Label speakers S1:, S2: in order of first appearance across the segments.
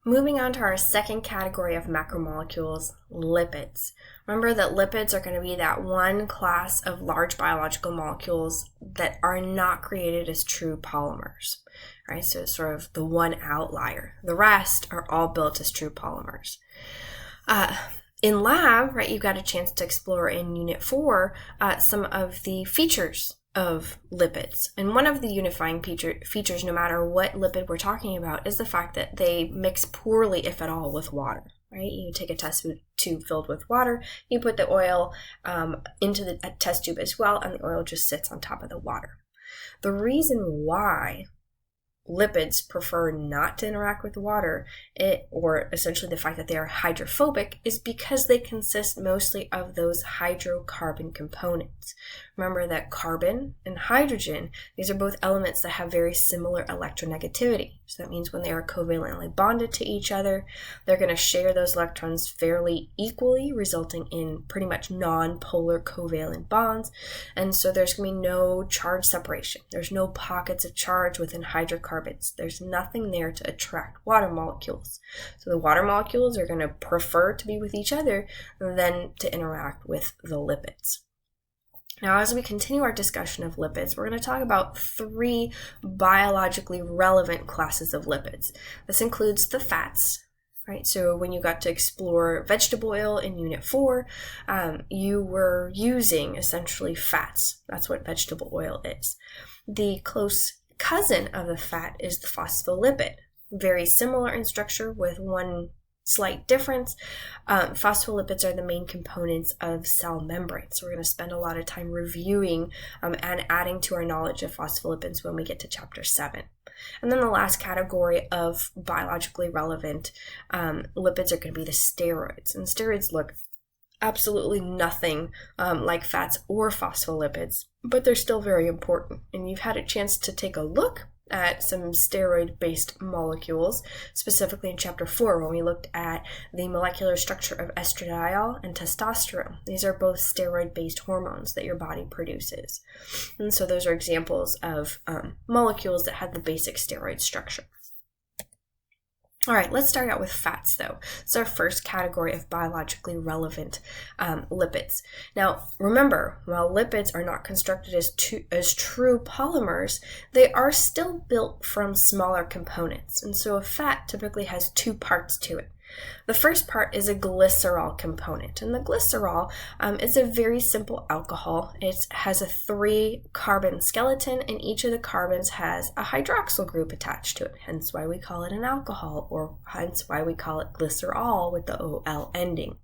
S1: Moving on to our second category of macromolecules, lipids. Remember that lipids are going to be that one class of large biological molecules that are not created as true polymers, right? So it's sort of the one outlier. The rest are all built as true polymers. In lab, right, you got a chance to explore in Unit 4 some of the features of lipids. And one of the unifying features, no matter what lipid we're talking about, is the fact that they mix poorly, if at all, with water, right? You take a test tube filled with water, you put the oil into the test tube as well, and the oil just sits on top of the water. The reason why lipids prefer not to interact with water, or essentially the fact that they are hydrophobic, is because they consist mostly of those hydrocarbon components. Remember that carbon and hydrogen, these are both elements that have very similar electronegativity. So that means when they are covalently bonded to each other, they're going to share those electrons fairly equally, resulting in pretty much non-polar covalent bonds. And so there's going to be no charge separation. There's no pockets of charge within hydrocarbons. There's nothing there to attract water molecules. So the water molecules are going to prefer to be with each other than to interact with the lipids. Now, as we continue our discussion of lipids, we're going to talk about 3 biologically relevant classes of lipids. This includes the fats, right? So when you got to explore vegetable oil in Unit 4, you were using essentially fats. That's what vegetable oil is. The close cousin of the fat is the phospholipid. Very similar in structure with one slight difference. Phospholipids are the main components of cell membranes. So we're going to spend a lot of time reviewing and adding to our knowledge of phospholipids when we get to Chapter 7. And then the last category of biologically relevant lipids are going to be the steroids. And steroids look absolutely nothing like fats or phospholipids, but they're still very important. And you've had a chance to take a look at some steroid-based molecules, specifically in Chapter 4 when we looked at the molecular structure of estradiol and testosterone. These are both steroid-based hormones that your body produces. And so those are examples of molecules that have the basic steroid structure. All right, let's start out with fats, though. It's our first category of biologically relevant lipids. Now, remember, while lipids are not constructed as true polymers, they are still built from smaller components. And so a fat typically has 2 parts to it. The first part is a glycerol component, and the glycerol is a very simple alcohol. It has a 3-carbon skeleton, and each of the carbons has a hydroxyl group attached to it, hence why we call it an alcohol, or hence why we call it glycerol with the OL ending.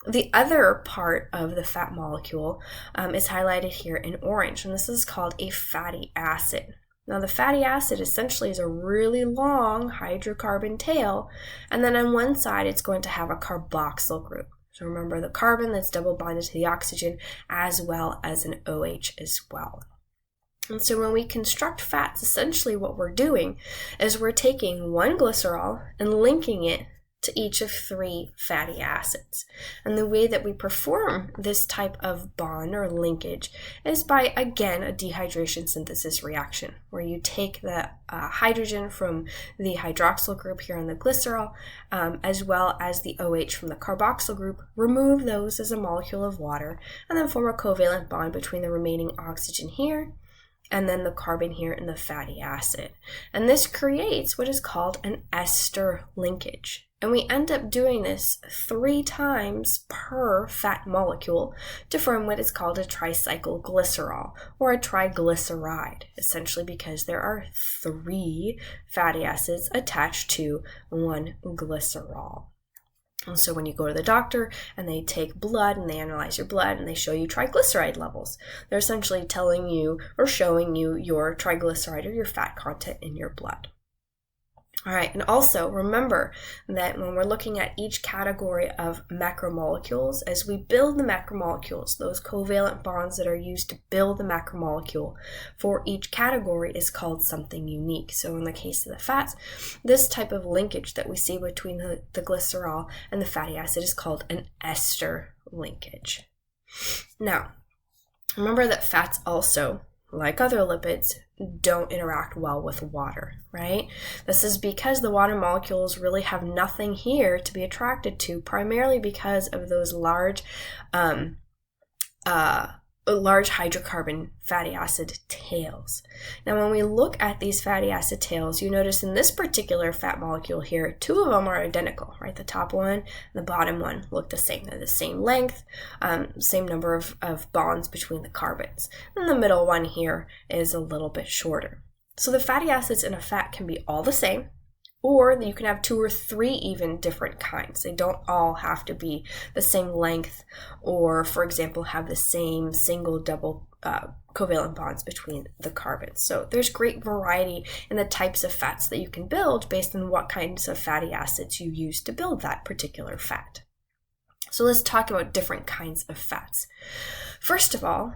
S1: The other part of the fat molecule is highlighted here in orange, and this is called a fatty acid. Now, the fatty acid essentially is a really long hydrocarbon tail, and then on one side it's going to have a carboxyl group. So remember the carbon that's double bonded to the oxygen, as well as an OH as well. And so when we construct fats, essentially what we're doing is we're taking one glycerol and linking it to each of 3 fatty acids. And the way that we perform this type of bond or linkage is by, again, a dehydration synthesis reaction, where you take the hydrogen from the hydroxyl group here on the glycerol, as well as the OH from the carboxyl group, remove those as a molecule of water, and then form a covalent bond between the remaining oxygen here and then the carbon here in the fatty acid. And this creates what is called an ester linkage. And we end up doing this 3 times per fat molecule to form what is called a tricycle glycerol or a triglyceride, essentially because there are 3 fatty acids attached to one glycerol. And so when you go to the doctor and they take blood and they analyze your blood and they show you triglyceride levels, they're essentially telling you or showing you your triglyceride or your fat content in your blood. All right, and also remember that when we're looking at each category of macromolecules, as we build the macromolecules, those covalent bonds that are used to build the macromolecule for each category is called something unique. So in the case of the fats, this type of linkage that we see between the glycerol and the fatty acid is called an ester linkage. Now, remember that fats also, like other lipids, don't interact well with water, right? This is because the water molecules really have nothing here to be attracted to, primarily because of those large hydrocarbon fatty acid tails. Now, when we look at these fatty acid tails, you notice in this particular fat molecule here, two of them are identical, right? The top one and the bottom one look the same. They're the same length, same number of bonds between the carbons. And the middle one here is a little bit shorter. So the fatty acids in a fat can be all the same, or you can have 2 or 3 even different kinds. They don't all have to be the same length or, for example, have the same single, double covalent bonds between the carbons. So there's great variety in the types of fats that you can build based on what kinds of fatty acids you use to build that particular fat. So let's talk about different kinds of fats. First of all,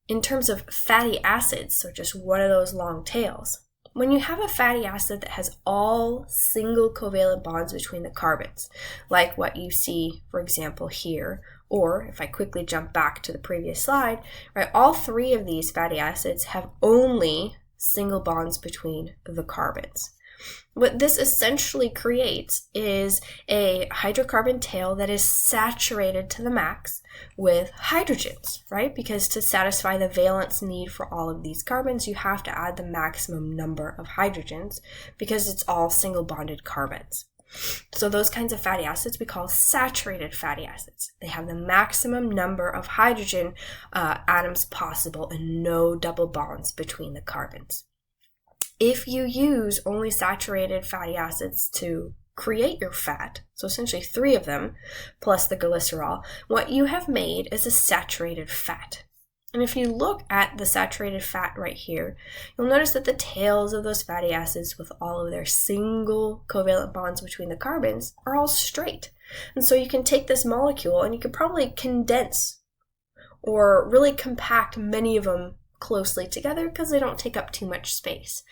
S1: in terms of fatty acids, so just one of those long tails, when you have a fatty acid that has all single covalent bonds between the carbons, like what you see, for example, here, or if I quickly jump back to the previous slide, right, all 3 of these fatty acids have only single bonds between the carbons. What this essentially creates is a hydrocarbon tail that is saturated to the max with hydrogens, right? Because to satisfy the valence need for all of these carbons, you have to add the maximum number of hydrogens because it's all single bonded carbons. So those kinds of fatty acids we call saturated fatty acids. They have the maximum number of hydrogen atoms possible and no double bonds between the carbons. If you use only saturated fatty acids to create your fat, so essentially 3 of them, plus the glycerol, what you have made is a saturated fat. And if you look at the saturated fat right here, you'll notice that the tails of those fatty acids with all of their single covalent bonds between the carbons are all straight. And so you can take this molecule and you could probably condense or really compact many of them closely together because they don't take up too much space.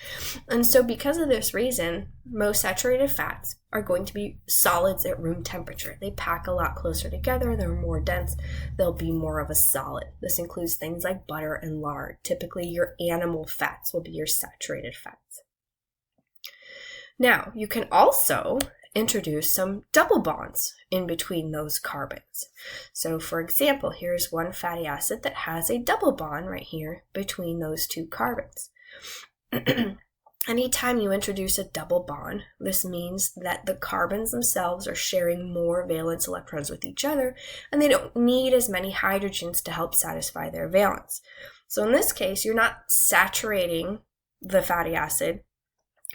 S1: And so because of this reason, most saturated fats are going to be solids at room temperature. They pack a lot closer together, they're more dense, they'll be more of a solid. This includes things like butter and lard. Typically your animal fats will be your saturated fats. Now, you can also introduce some double bonds in between those carbons. So for example, here's one fatty acid that has a double bond right here between those 2 carbons. Anytime you introduce a double bond, this means that the carbons themselves are sharing more valence electrons with each other, and they don't need as many hydrogens to help satisfy their valence. So in this case, you're not saturating the fatty acid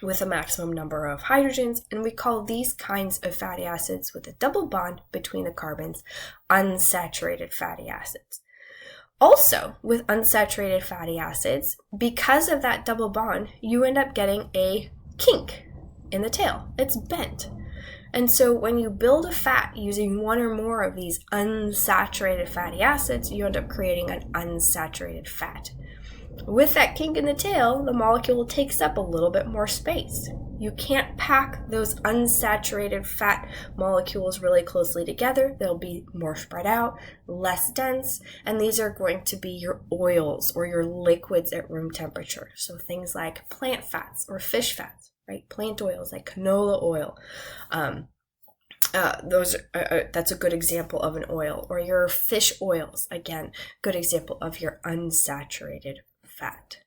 S1: with a maximum number of hydrogens, and we call these kinds of fatty acids with a double bond between the carbons unsaturated fatty acids. Also, with unsaturated fatty acids, because of that double bond, you end up getting a kink in the tail. It's bent. And so when you build a fat using one or more of these unsaturated fatty acids, you end up creating an unsaturated fat. With that kink in the tail, the molecule takes up a little bit more space. You can't pack those unsaturated fat molecules really closely together. They'll be more spread out, less dense, and these are going to be your oils or your liquids at room temperature. So things like plant fats or fish fats, right? Plant oils like canola oil. That's a good example of an oil. Or your fish oils, again, good example of your unsaturated fat.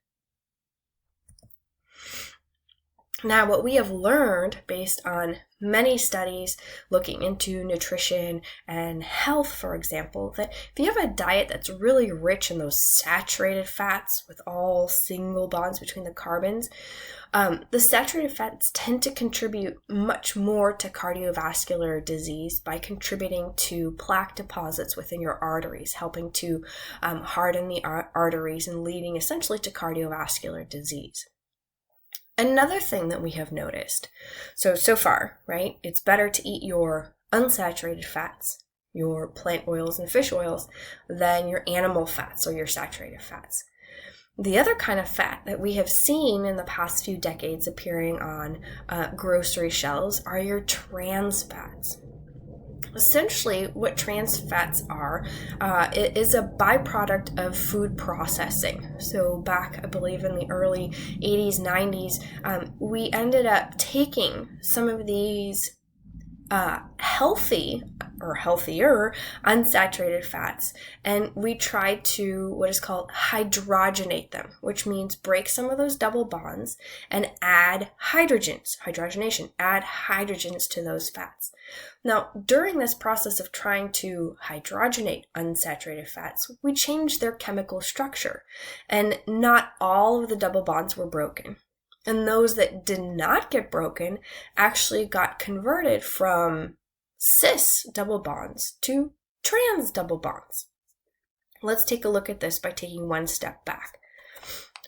S1: Now, what we have learned based on many studies looking into nutrition and health, for example, that if you have a diet that's really rich in those saturated fats with all single bonds between the carbons, the saturated fats tend to contribute much more to cardiovascular disease by contributing to plaque deposits within your arteries, helping to harden the arteries and leading essentially to cardiovascular disease. Another thing that we have noticed, so far, right, it's better to eat your unsaturated fats, your plant oils and fish oils, than your animal fats or your saturated fats. The other kind of fat that we have seen in the past few decades appearing on grocery shelves are your trans fats. Essentially, what trans fats are, it is a byproduct of food processing. So back, I believe, in the early 80s, 90s, we ended up taking some of these healthy or healthier unsaturated fats, and we try to what is called hydrogenate them, which means break some of those double bonds and add hydrogenation, add hydrogens to those fats. Now, during this process of trying to hydrogenate unsaturated fats, we changed their chemical structure, and not all of the double bonds were broken. And those that did not get broken actually got converted from cis double bonds to trans double bonds. Let's take a look at this by taking one step back.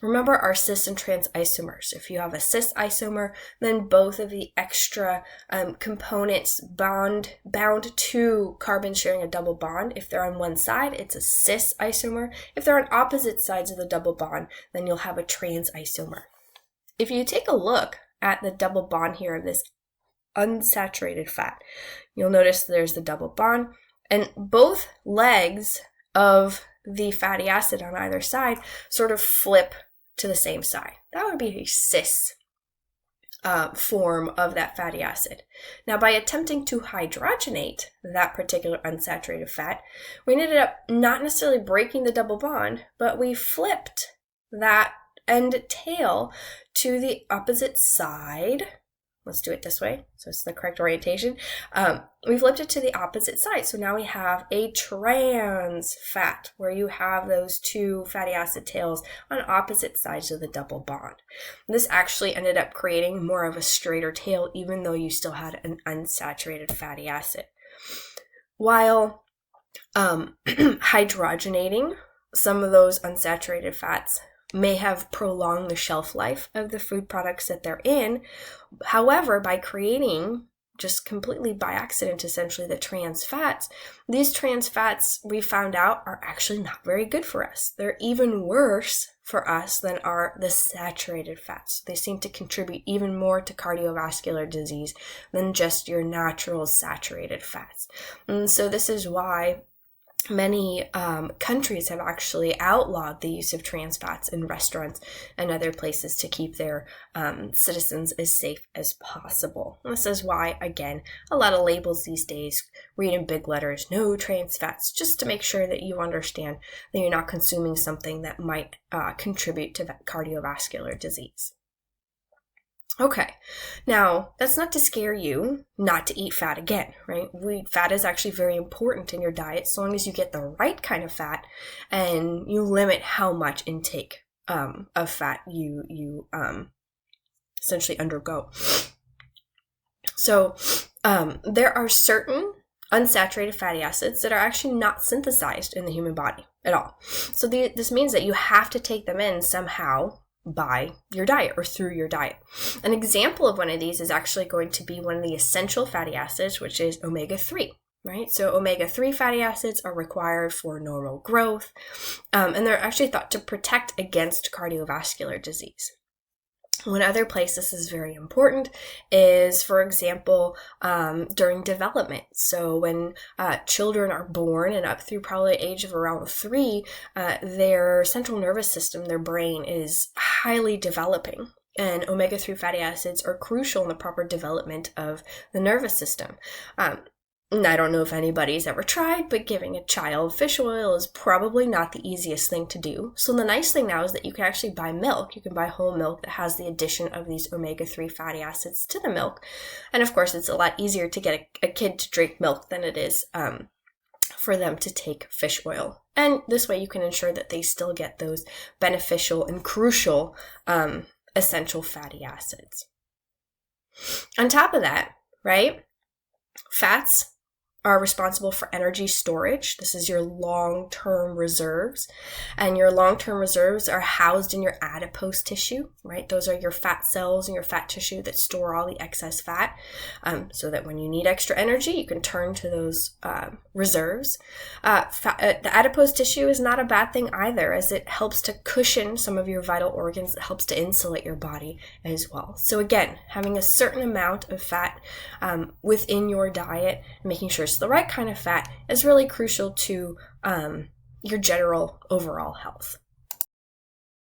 S1: Remember our cis and trans isomers. If you have a cis isomer, then both of the extra components bound to carbon sharing a double bond. If they're on one side, it's a cis isomer. If they're on opposite sides of the double bond, then you'll have a trans isomer. If you take a look at the double bond here of this unsaturated fat, you'll notice there's the double bond, and both legs of the fatty acid on either side sort of flip to the same side. That would be a cis form of that fatty acid. Now, by attempting to hydrogenate that particular unsaturated fat, we ended up not necessarily breaking the double bond, but we flipped that end tail to the opposite side. Let's do it this way, so it's the correct orientation. We flipped it to the opposite side, so now we have a trans fat, where you have those two fatty acid tails on opposite sides of the double bond. This actually ended up creating more of a straighter tail, even though you still had an unsaturated fatty acid. While hydrogenating some of those unsaturated fats may have prolonged the shelf life of the food products that they're in. However, by creating, just completely by accident, essentially, the trans fats, these trans fats, we found out, are actually not very good for us. They're even worse for us than are the saturated fats. They seem to contribute even more to cardiovascular disease than just your natural saturated fats. And so this is why many countries have actually outlawed the use of trans fats in restaurants and other places to keep their citizens as safe as possible. And this is why, again, a lot of labels these days read in big letters, no trans fats, just to make sure that you understand that you're not consuming something that might contribute to that cardiovascular disease. Okay, now that's not to scare you not to eat fat again, right? Fat is actually very important in your diet, so long as you get the right kind of fat and you limit how much intake of fat you essentially undergo. So there are certain unsaturated fatty acids that are actually not synthesized in the human body at all. So this means that you have to take them in somehow by your diet or through your diet. An example of one of these is actually going to be one of the essential fatty acids, which is omega-3, right? So omega-3 fatty acids are required for normal growth, and they're actually thought to protect against cardiovascular disease. One other place this is very important is, for example, during development. So when children are born and up through probably the age of around 3, their central nervous system, their brain, is highly developing. And omega-3 fatty acids are crucial in the proper development of the nervous system. I don't know if anybody's ever tried, but giving a child fish oil is probably not the easiest thing to do. So the nice thing now is that you can actually buy milk. You can buy whole milk that has the addition of these omega-3 fatty acids to the milk. And of course, it's a lot easier to get a kid to drink milk than it is for them to take fish oil. And this way you can ensure that they still get those beneficial and crucial essential fatty acids. On top of that, right, fats are responsible for energy storage. This is your long-term reserves. And your long-term reserves are housed in your adipose tissue, right? Those are your fat cells and your fat tissue that store all the excess fat, so that when you need extra energy, you can turn to those reserves. The adipose tissue is not a bad thing either, as it helps to cushion some of your vital organs. It helps to insulate your body as well. So again, having a certain amount of fat within your diet, making sure just the right kind of fat is really crucial to your general overall health.